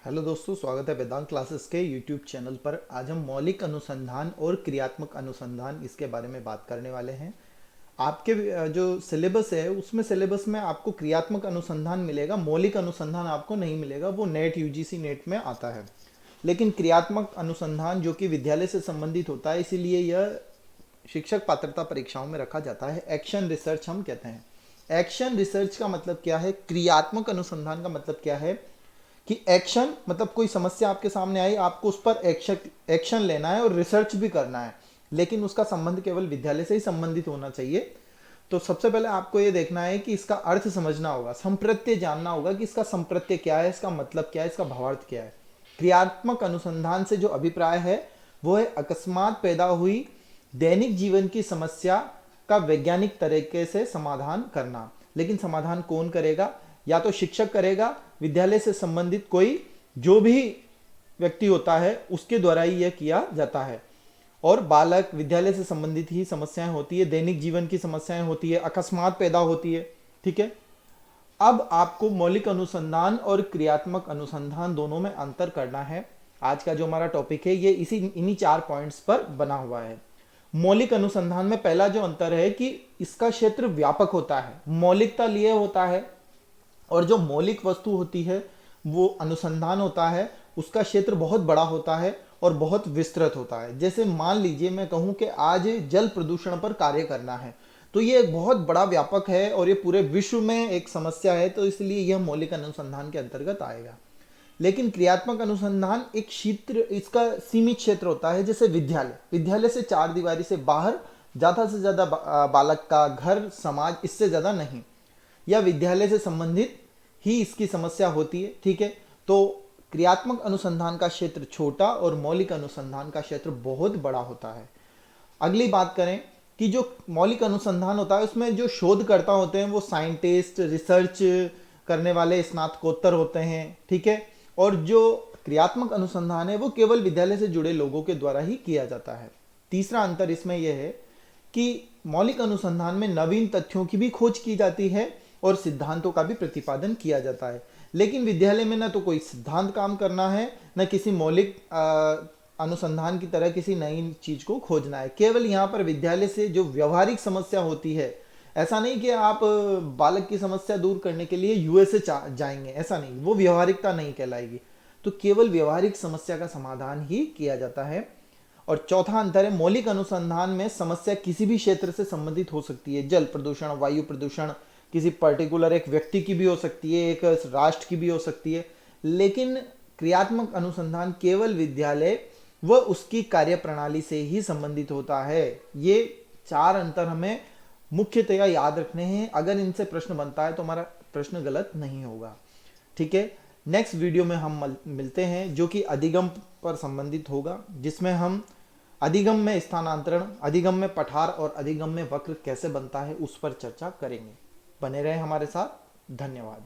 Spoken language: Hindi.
हेलो दोस्तों, स्वागत है वेदांत क्लासेस के यूट्यूब चैनल पर। आज हम मौलिक अनुसंधान और क्रियात्मक अनुसंधान इसके बारे में बात करने वाले हैं। आपके जो सिलेबस है उसमें सिलेबस में आपको क्रियात्मक अनुसंधान मिलेगा, मौलिक अनुसंधान आपको नहीं मिलेगा। वो नेट यूजीसी नेट में आता है। लेकिन क्रियात्मक अनुसंधान जो कि विद्यालय से संबंधित होता है, इसीलिए यह शिक्षक पात्रता परीक्षाओं में रखा जाता है। एक्शन रिसर्च हम कहते हैं। एक्शन रिसर्च का मतलब क्या है, क्रियात्मक अनुसंधान का मतलब क्या है कि एक्शन मतलब कोई समस्या आपके सामने आई, आपको उस पर एक्शन लेना है और रिसर्च भी करना है, लेकिन उसका संबंध केवल विद्यालय से ही संबंधित होना चाहिए। तो सबसे पहले आपको ये देखना है कि इसका अर्थ समझना होगा, संप्रत्यय जानना होगा कि इसका संप्रत्यय क्या है, इसका मतलब क्या है, इसका भावार्थ क्या है। क्रियात्मक अनुसंधान से जो अभिप्राय है वो है अकस्मात पैदा हुई दैनिक जीवन की समस्या का वैज्ञानिक तरीके से समाधान करना। लेकिन समाधान कौन करेगा? या तो शिक्षक करेगा, विद्यालय से संबंधित कोई जो भी व्यक्ति होता है उसके द्वारा ही यह किया जाता है। और बालक विद्यालय से संबंधित ही समस्याएं होती है, दैनिक जीवन की समस्याएं होती है, अकस्मात पैदा होती है। ठीक है। अब आपको मौलिक अनुसंधान और क्रियात्मक अनुसंधान दोनों में अंतर करना है। आज का जो हमारा टॉपिक है ये इन्हीं 4 पॉइंट्स पर बना हुआ है। मौलिक अनुसंधान में पहला जो अंतर है कि इसका क्षेत्र व्यापक होता है, मौलिकता लिए होता है। और जो मौलिक वस्तु होती है वो अनुसंधान होता है, उसका क्षेत्र बहुत बड़ा होता है और बहुत विस्तृत होता है। जैसे मान लीजिए मैं कहूँ कि आज जल प्रदूषण पर कार्य करना है, तो ये एक बहुत बड़ा व्यापक है और ये पूरे विश्व में एक समस्या है, तो इसलिए यह मौलिक अनुसंधान के अंतर्गत आएगा। लेकिन क्रियात्मक अनुसंधान एक क्षेत्र, इसका सीमित क्षेत्र होता है। जैसे विद्यालय से चार दीवारी से बाहर ज़्यादा से ज़्यादा बालक का घर, समाज, इससे ज़्यादा नहीं, या विद्यालय से संबंधित ही इसकी समस्या होती है। ठीक है। तो क्रियात्मक अनुसंधान का क्षेत्र छोटा और मौलिक अनुसंधान का क्षेत्र बहुत बड़ा होता है। अगली बात करें कि जो मौलिक अनुसंधान होता है उसमें जो शोधकर्ता होते हैं वो साइंटिस्ट, रिसर्च करने वाले स्नातकोत्तर होते हैं। ठीक है। और जो क्रियात्मक अनुसंधान है वो केवल विद्यालय से जुड़े लोगों के द्वारा ही किया जाता है। तीसरा अंतर इसमें यह है कि मौलिक अनुसंधान में नवीन तथ्यों की भी खोज की जाती है और सिद्धांतों का भी प्रतिपादन किया जाता है। लेकिन विद्यालय में ना तो कोई सिद्धांत काम करना है, न किसी मौलिक अनुसंधान की तरह किसी नई चीज को खोजना है। केवल यहाँ पर विद्यालय से जो व्यवहारिक समस्या होती है, ऐसा नहीं कि आप बालक की समस्या दूर करने के लिए यूएसए जाएंगे, ऐसा नहीं, वो व्यवहारिकता नहीं कहलाएगी। तो केवल व्यवहारिक समस्या का समाधान ही किया जाता है। और चौथा अंतर है, मौलिक अनुसंधान में समस्या किसी भी क्षेत्र से संबंधित हो सकती है। जल प्रदूषण, वायु प्रदूषण, किसी पर्टिकुलर एक व्यक्ति की भी हो सकती है, एक राष्ट्र की भी हो सकती है। लेकिन क्रियात्मक अनुसंधान केवल विद्यालय व उसकी कार्यप्रणाली से ही संबंधित होता है। ये 4 अंतर हमें मुख्यतया याद रखने हैं। अगर इनसे प्रश्न बनता है तो हमारा प्रश्न गलत नहीं होगा। ठीक है। नेक्स्ट वीडियो में हम मिलते हैं जो कि अधिगम पर संबंधित होगा, जिसमें हम अधिगम में स्थानांतरण, अधिगम में पठार और अधिगम में वक्र कैसे बनता है उस पर चर्चा करेंगे। बने रहे हमारे साथ। धन्यवाद।